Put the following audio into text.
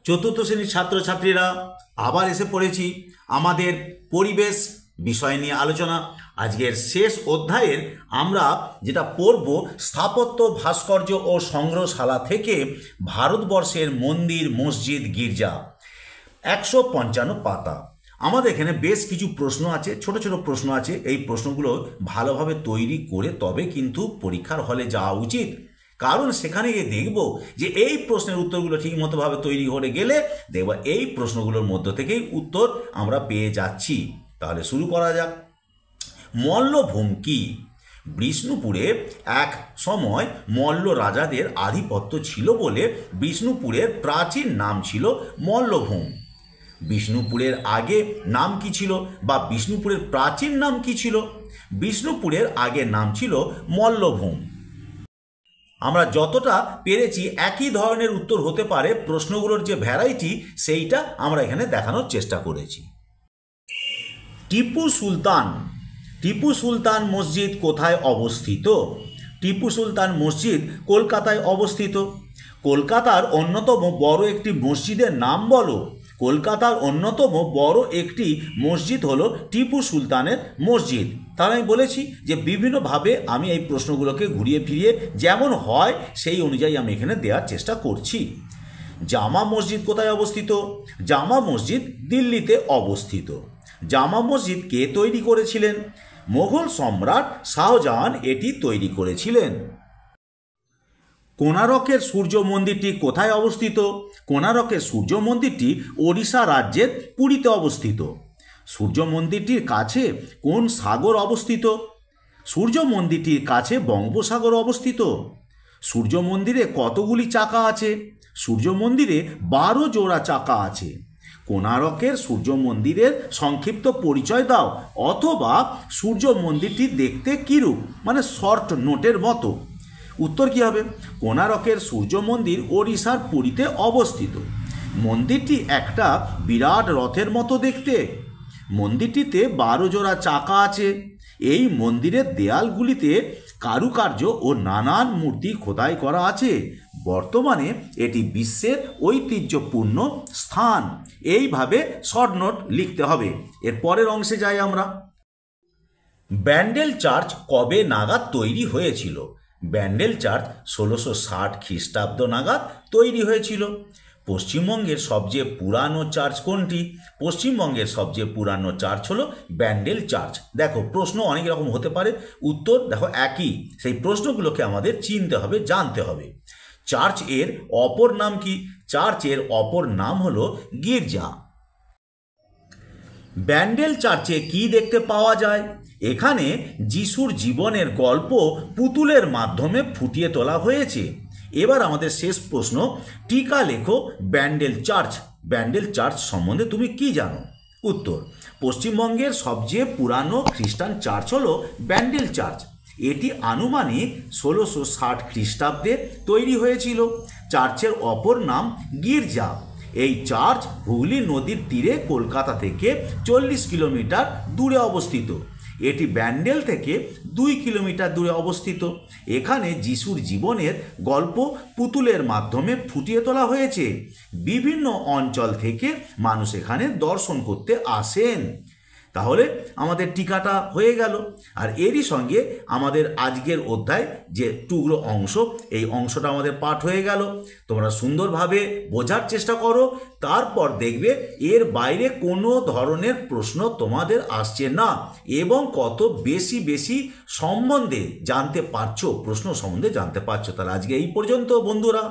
চতুর্থ শ্রেণীর ছাত্রছাত্রীরা আবার এসে পড়েছি আমাদের পরিবেশ বিষয় নিয়ে আলোচনা। আজকের শেষ অধ্যায়ের আমরা যেটা পড়ব, স্থাপত্য, ভাস্কর্য ও সংগ্রহশালা থেকে ভারতবর্ষের মন্দির, মসজিদ, গির্জা, 155 পাতা। আমাদের এখানে বেশ কিছু প্রশ্ন আছে, ছোট ছোট প্রশ্ন আছে। এই প্রশ্নগুলো ভালোভাবে তৈরি করে তবে কিন্তু পরীক্ষার হলে যাওয়া উচিত, কারণ সেখানে গিয়ে দেখব যে এই প্রশ্নের উত্তরগুলো ঠিকমতোভাবে তৈরি করে গেলে দেখব এই প্রশ্নগুলোর মধ্য থেকেই উত্তর আমরা পেয়ে যাচ্ছি। তাহলে শুরু করা যাক। মল্লভূম কি? বিষ্ণুপুরে এক সময় মল্ল রাজাদের আধিপত্য ছিল বলে বিষ্ণুপুরের প্রাচীন নাম ছিল মল্লভূম। বিষ্ণুপুরের আগে নাম কি ছিল, বা বিষ্ণুপুরের প্রাচীন নাম কি ছিল? বিষ্ণুপুরের আগের নাম ছিল মল্লভূম। আমরা যতটা পেরেছি একই ধরনের উত্তর হতে পারে, প্রশ্নগুলোর যে ভ্যারাইটি সেইটা আমরা এখানে দেখানোর চেষ্টা করেছি। টিপু সুলতান মসজিদ কোথায় অবস্থিত? টিপু সুলতান মসজিদ কলকাতায় অবস্থিত। কলকাতার অন্যতম বড় একটি মসজিদের নাম বলো। কলকাতার অন্যতম বড় একটি মসজিদ হলো টিপু সুলতানের মসজিদ। তাহলে আমি বলেছি যে বিভিন্নভাবে আমি এই প্রশ্নগুলোকে ঘুরিয়ে ফিরিয়ে যেমন হয় সেই অনুযায়ী আমি এখানে দেওয়ার চেষ্টা করছি। জামা মসজিদ কোথায় অবস্থিত? জামা মসজিদ দিল্লিতে অবস্থিত। জামা মসজিদ কে তৈরি করেছিলেন? মোগল সম্রাট শাহজাহান এটি তৈরি করেছিলেন। কোণারকের সূর্য মন্দিরটি কোথায় অবস্থিত? কোণারকের সূর্য মন্দিরটি ওড়িশা রাজ্যের পুরীতে অবস্থিত। সূর্য মন্দিরটির কাছে কোন সাগর অবস্থিত? সূর্য মন্দিরটির কাছে বঙ্গোপসাগর অবস্থিত। সূর্য মন্দিরে কতগুলি চাকা আছে? সূর্য মন্দিরে 12 জোড়া চাকা আছে। কোণারকের সূর্য মন্দিরের সংক্ষিপ্ত পরিচয় দাও, অথবা সূর্য মন্দিরটি দেখতে কিরূপ, মানে শর্ট নোটের মতো। উত্তর কী হবে? কোণারকের সূর্য মন্দির ওড়িশার পুরীতে অবস্থিত। মন্দিরটি একটা বিরাট রথের মতো দেখতে। মন্দিরটিতে 12 জোড়া চাকা আছে। এই মন্দিরের দেয়ালগুলিতে কারুকার্য ও নানান মূর্তি খোদাই করা আছে। বর্তমানে এটি বিশ্বের ঐতিহ্যপূর্ণ স্থান। এইভাবে শর্ট নোট লিখতে হবে। এর পরের অংশে যাই আমরা। ব্যান্ডেল চার্চ কবে নাগাদ তৈরি হয়েছিল? ব্যান্ডেল চার্চ 1660 খ্রিস্টাব্দ নাগাদ তৈরি হয়েছিল। পশ্চিমবঙ্গের সবচেয়ে পুরানো চার্চ কোনটি? পশ্চিমবঙ্গের সবচেয়ে পুরানো চার্চ হলো ব্যান্ডেল চার্চ। দেখো, প্রশ্ন অনেক রকম হতে পারে, উত্তর দেখো একই। সেই প্রশ্নগুলোকে আমাদের চিনতে হবে, জানতে হবে। চার্চ এর অপর নাম কি? চার্চের অপর নাম হলো গির্জা। ব্যান্ডেল চার্চে কি দেখতে পাওয়া যায়? এখানে যিশুর জীবনের গল্প পুতুলের মাধ্যমে ফুটিয়ে তোলা হয়েছে। এবার আমাদের শেষ প্রশ্ন, টিকা লেখো ব্যান্ডেল চার্চ। ব্যান্ডেল চার্চ সম্বন্ধে তুমি কি জানো? উত্তর, পশ্চিমবঙ্গের সবচেয়ে পুরানো খ্রিস্টান চার্চ হলো ব্যান্ডেল চার্চ। এটি আনুমানিক 1660 খ্রিস্টাব্দে তৈরি হয়েছিল। চার্চের অপর নাম গির্জা। এই চার্চ হুগলি নদীর তীরে কলকাতা থেকে 40 কিলোমিটার দূরে অবস্থিত। এটি ব্যান্ডেল থেকে 2 কিলোমিটার দূরে অবস্থিত। এখানে যিশুর জীবনের গল্প পুতুলের মাধ্যমে ফুটিয়ে তোলা হয়েছে। বিভিন্ন অঞ্চল থেকে মানুষ এখানে দর্শন করতে আসেন। তাহলে আমাদের টিকাটা হয়ে গেল। আর এরই সঙ্গে আমাদের আজকের অধ্যায় যে টুকরো অংশ, এই অংশটা আমাদের পাঠ হয়ে গেল। তোমরা সুন্দরভাবে বোঝার চেষ্টা করো, তারপর দেখবে এর বাইরে কোনো ধরনের প্রশ্ন তোমাদের আসছে না, এবং কত বেশি বেশি সম্বন্ধে জানতে পারছো, প্রশ্ন সম্বন্ধে জানতে পারছো। তাহলে আজকে এই পর্যন্ত বন্ধুরা।